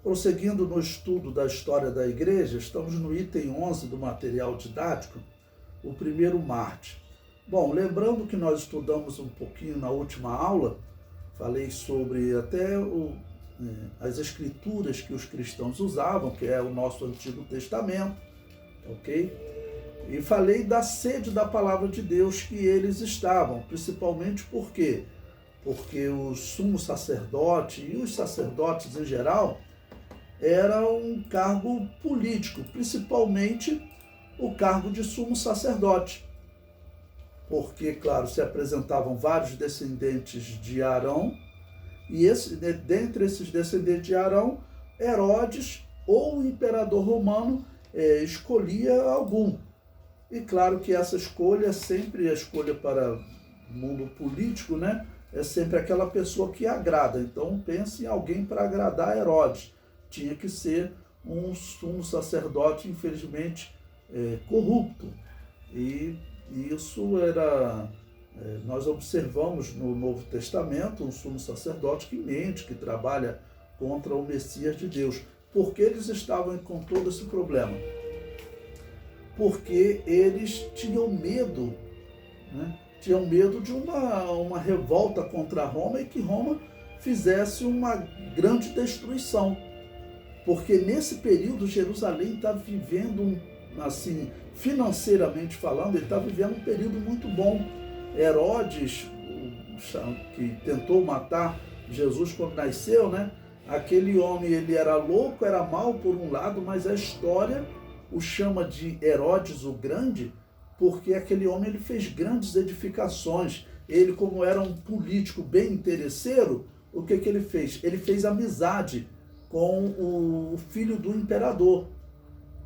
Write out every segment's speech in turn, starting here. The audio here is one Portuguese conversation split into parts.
Prosseguindo no estudo da história da igreja, estamos no item 11 do material didático, o primeiro mártir. Bom, lembrando que nós estudamos um pouquinho na última aula, falei sobre até as escrituras que os cristãos usavam, que é o nosso Antigo Testamento, ok? E falei da sede da palavra de Deus que eles estavam, principalmente por quê? Porque o sumo sacerdote e os sacerdotes em geral era um cargo político, principalmente o cargo de sumo sacerdote. Porque, claro, se apresentavam vários descendentes de Arão, e dentre esses descendentes de Arão, Herodes ou o imperador romano escolhia algum. E claro que essa escolha, sempre a escolha para o mundo político, né? É sempre aquela pessoa que agrada. Então pense em alguém para agradar Herodes. Tinha que ser um sumo sacerdote, infelizmente, corrupto. E isso era... nós observamos no Novo Testamento um sumo sacerdote que mente, que trabalha contra o Messias de Deus. Por que eles estavam com todo esse problema? Porque eles tinham medo, né? Tinham medo de uma revolta contra Roma e que Roma fizesse uma grande destruição. Porque nesse período Jerusalém está vivendo, assim, financeiramente falando, ele está vivendo um período muito bom. Herodes, que tentou matar Jesus quando nasceu, né? Aquele homem, ele era louco, era mau por um lado, mas a história o chama de Herodes o Grande, porque aquele homem ele fez grandes edificações. Ele, como era um político bem interesseiro, o que ele fez? Ele fez amizade com o filho do imperador.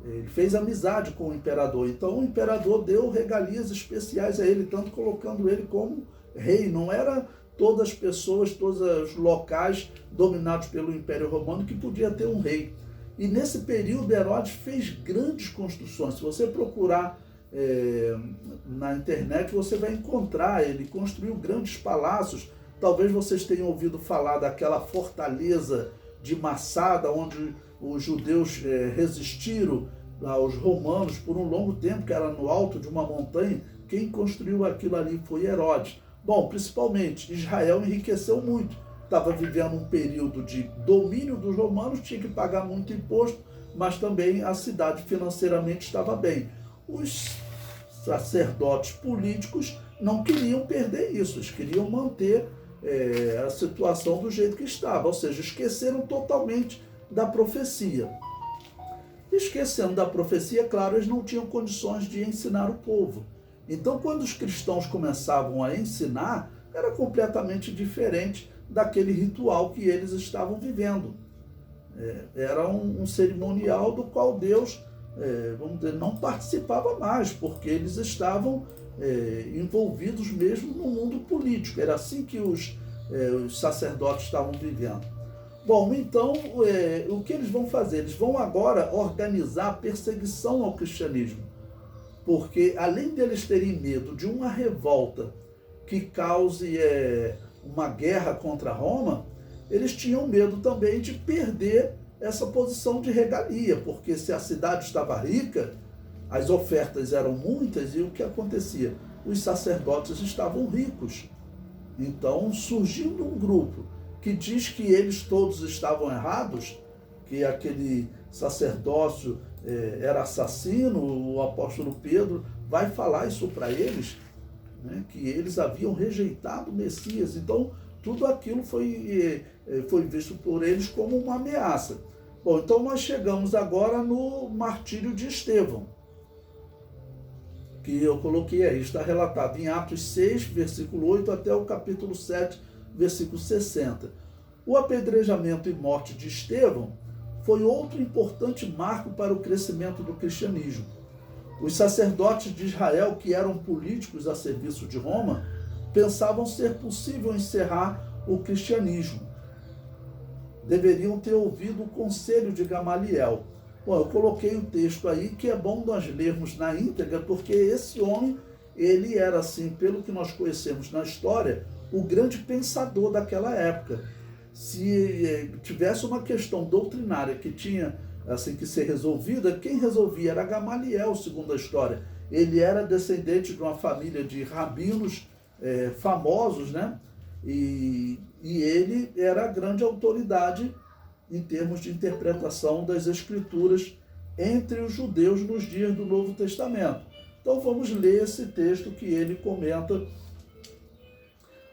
Ele fez amizade com o imperador. Então o imperador deu regalias especiais a ele, tanto colocando ele como rei. Não era todas as pessoas, todos os locais dominados pelo Império Romano que podia ter um rei. E nesse período Herodes fez grandes construções. Se você procurar na internet, você vai encontrar. Ele construiu grandes palácios. Talvez vocês tenham ouvido falar daquela fortaleza de Massada, onde os judeus resistiram aos romanos por um longo tempo, que era no alto de uma montanha. Quem construiu aquilo ali foi Herodes. Bom, principalmente, Israel enriqueceu muito. Estava vivendo um período de domínio dos romanos, tinha que pagar muito imposto, mas também a cidade financeiramente estava bem. Os sacerdotes políticos não queriam perder isso, eles queriam manter a situação do jeito que estava, ou seja, esqueceram totalmente da profecia. Esquecendo da profecia, claro, eles não tinham condições de ensinar o povo. Então, quando os cristãos começavam a ensinar, era completamente diferente daquele ritual que eles estavam vivendo. Era um cerimonial do qual Deus, vamos dizer, não participava mais, porque eles estavam envolvidos mesmo no mundo político. Era assim que os sacerdotes estavam vivendo. Bom, então, o que eles vão fazer? Eles vão agora organizar a perseguição ao cristianismo, porque além deles terem medo de uma revolta que cause uma guerra contra Roma, eles tinham medo também de perder essa posição de regalia, porque se a cidade estava rica, as ofertas eram muitas e o que acontecia? Os sacerdotes estavam ricos. Então, surgindo um grupo que diz que eles todos estavam errados, que aquele sacerdócio era assassino, o apóstolo Pedro vai falar isso para eles, né, que eles haviam rejeitado o Messias. Então, tudo aquilo foi visto por eles como uma ameaça. Bom, então nós chegamos agora no martírio de Estevão, que eu coloquei aí, está relatado em Atos 6, versículo 8, até o capítulo 7, versículo 60. O apedrejamento e morte de Estevão foi outro importante marco para o crescimento do cristianismo. Os sacerdotes de Israel, que eram políticos a serviço de Roma, pensavam ser possível encerrar o cristianismo. Deveriam ter ouvido o conselho de Gamaliel. Bom, eu coloquei um texto aí que é bom nós lermos na íntegra, porque esse homem, ele era, assim, pelo que nós conhecemos na história, o grande pensador daquela época. Se tivesse uma questão doutrinária que tinha assim que ser resolvida, quem resolvia era Gamaliel, segundo a história. Ele era descendente de uma família de rabinos famosos, né? E ele era a grande autoridade em termos de interpretação das Escrituras entre os judeus nos dias do Novo Testamento. Então vamos ler esse texto que ele comenta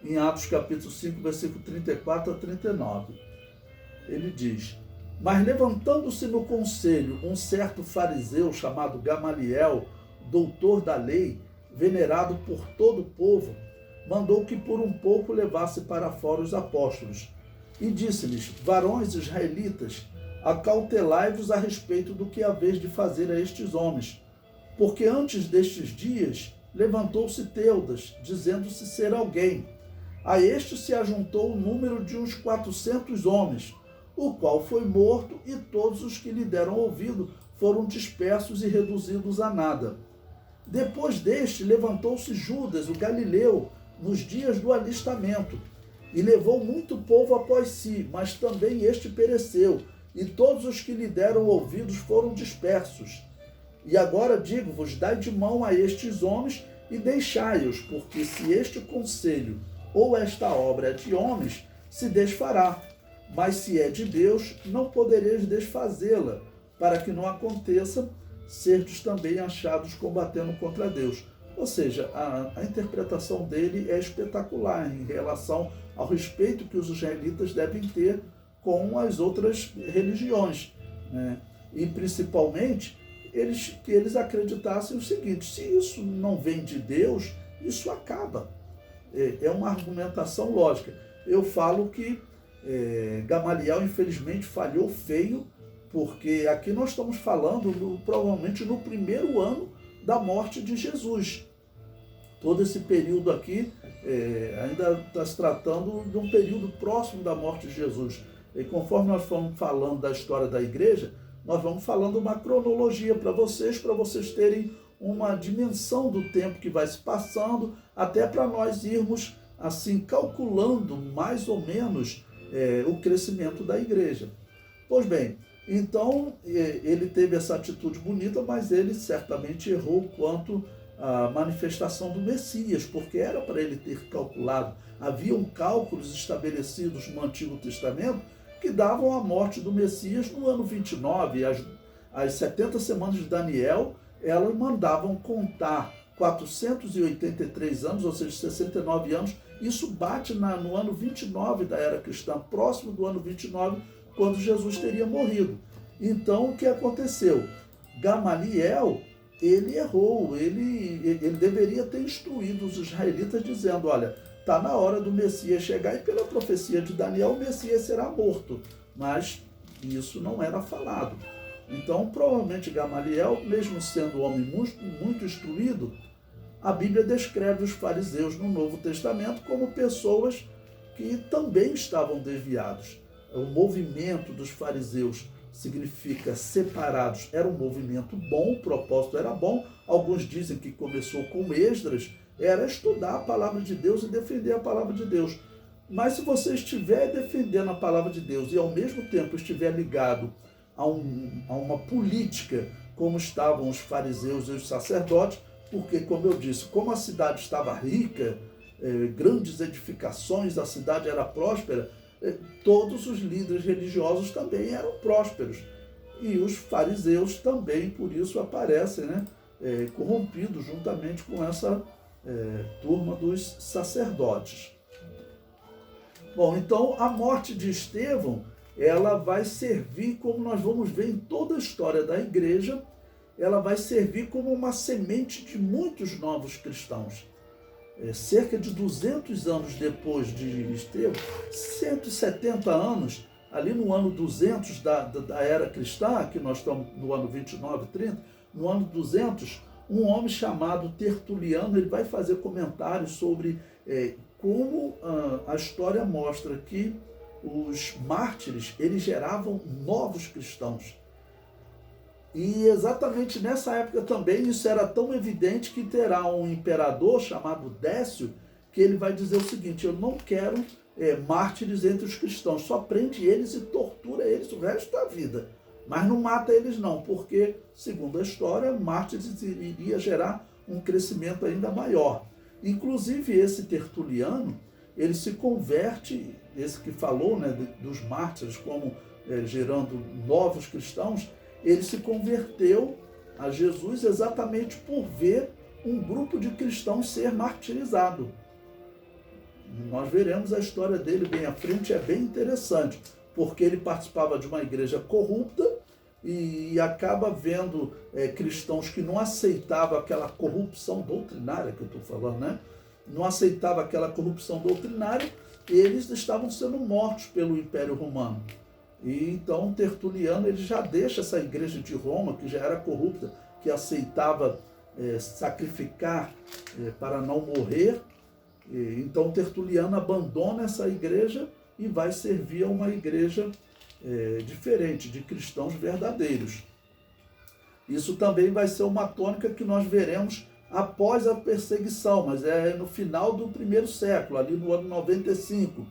em Atos capítulo 5, versículo 34 a 39. Ele diz: mas levantando-se no conselho um certo fariseu chamado Gamaliel, doutor da lei, venerado por todo o povo, mandou que por um pouco levasse para fora os apóstolos. E disse-lhes: varões israelitas, acautelai-vos a respeito do que haveis de fazer a estes homens. Porque antes destes dias levantou-se Teudas, dizendo-se ser alguém. A este se ajuntou o número de uns 400 homens, o qual foi morto, e todos os que lhe deram ouvido foram dispersos e reduzidos a nada. Depois deste, levantou-se Judas, o Galileu, nos dias do alistamento, e levou muito povo após si, mas também este pereceu, e todos os que lhe deram ouvidos foram dispersos. E agora digo-vos, dai de mão a estes homens e deixai-os, porque se este conselho ou esta obra é de homens, se desfará. Mas se é de Deus, não podereis desfazê-la, para que não aconteça serdes também achados combatendo contra Deus. Ou seja, a interpretação dele é espetacular em relação ao respeito que os israelitas devem ter com as outras religiões, né? E principalmente que eles acreditassem o seguinte: se isso não vem de Deus, isso acaba. É uma argumentação lógica. Eu falo que Gamaliel, infelizmente, falhou feio, porque aqui nós estamos falando provavelmente no primeiro ano da morte de Jesus. Todo esse período aqui ainda está se tratando de um período próximo da morte de Jesus. E conforme nós vamos falando da história da igreja, nós vamos falando uma cronologia para vocês terem uma dimensão do tempo que vai se passando, até para nós irmos assim calculando mais ou menos o crescimento da igreja. Pois bem, então ele teve essa atitude bonita, mas ele certamente errou quanto à manifestação do Messias, porque era para ele ter calculado. Haviam cálculos estabelecidos no Antigo Testamento que davam a morte do Messias no ano 29. As 70 semanas de Daniel, elas mandavam contar 483 anos, ou seja, 69 anos. Isso bate no ano 29 da era cristã, próximo do ano 29, quando Jesus teria morrido. Então, o que aconteceu? Gamaliel, ele errou, ele deveria ter instruído os israelitas dizendo: olha, está na hora do Messias chegar, e pela profecia de Daniel, o Messias será morto. Mas isso não era falado. Então, provavelmente Gamaliel, mesmo sendo um homem muito instruído, a Bíblia descreve os fariseus no Novo Testamento como pessoas que também estavam desviados. O movimento dos fariseus significa separados. Era um movimento bom, o propósito era bom. Alguns dizem que começou com Esdras, era estudar a palavra de Deus e defender a palavra de Deus. Mas se você estiver defendendo a palavra de Deus e ao mesmo tempo estiver ligado a uma política, como estavam os fariseus e os sacerdotes, porque, como eu disse, como a cidade estava rica, grandes edificações, a cidade era próspera, todos os líderes religiosos também eram prósperos. E os fariseus também, por isso, aparecem, né, corrompidos juntamente com essa turma dos sacerdotes. Bom, então a morte de Estevão, ela vai servir, como nós vamos ver em toda a história da igreja, ela vai servir como uma semente de muitos novos cristãos. Cerca de 200 anos depois de Estevão, 170 anos, ali no ano 200 da era cristã, aqui nós estamos no ano 29, 30, no ano 200, um homem chamado Tertuliano, ele vai fazer comentários sobre como a história mostra que os mártires, eles geravam novos cristãos. E exatamente nessa época também isso era tão evidente que terá um imperador chamado Décio, que ele vai dizer o seguinte: eu não quero mártires entre os cristãos. Só prende eles e tortura eles o resto da vida. Mas não mata eles não, porque, segundo a história, mártires iria gerar um crescimento ainda maior. Inclusive, esse Tertuliano, ele se converte, esse que falou, né, dos mártires como gerando novos cristãos, ele se converteu a Jesus exatamente por ver um grupo de cristãos ser martirizado. Nós veremos a história dele bem à frente, é bem interessante, porque ele participava de uma igreja corrupta e acaba vendo cristãos que não aceitavam aquela corrupção doutrinária que eu estou falando, né? Não aceitavam aquela corrupção doutrinária, e eles estavam sendo mortos pelo Império Romano. E então Tertuliano ele já deixa essa igreja de Roma, que já era corrupta, que aceitava sacrificar para não morrer. Então Tertuliano abandona essa igreja e vai servir a uma igreja diferente, de cristãos verdadeiros. Isso também vai ser uma tônica que nós veremos após a perseguição, mas é no final do primeiro século, ali no ano 95.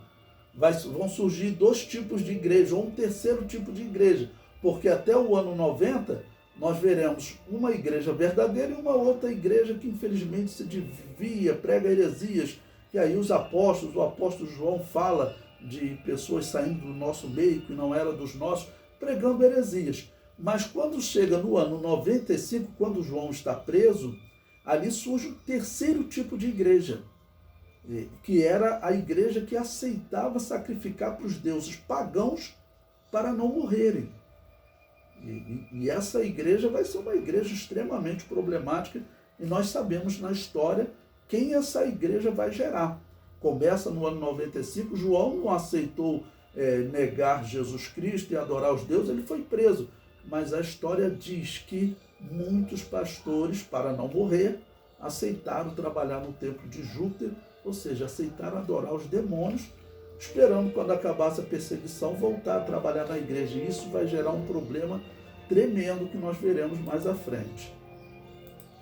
Vão surgir dois tipos de igreja, ou um terceiro tipo de igreja, porque até o ano 90 nós veremos uma igreja verdadeira e uma outra igreja que infelizmente se desvia, prega heresias, e aí o apóstolo João fala de pessoas saindo do nosso meio, que não era dos nossos, pregando heresias. Mas quando chega no ano 95, quando João está preso, ali surge o terceiro tipo de igreja, que era a igreja que aceitava sacrificar para os deuses pagãos para não morrerem. E essa igreja vai ser uma igreja extremamente problemática, e nós sabemos na história quem essa igreja vai gerar. Começa no ano 95, João não aceitou negar Jesus Cristo e adorar os deuses, ele foi preso. Mas a história diz que muitos pastores, para não morrer, aceitaram trabalhar no templo de Júpiter, ou seja, aceitaram adorar os demônios, esperando, quando acabasse a perseguição, voltar a trabalhar na igreja. E isso vai gerar um problema tremendo que nós veremos mais à frente.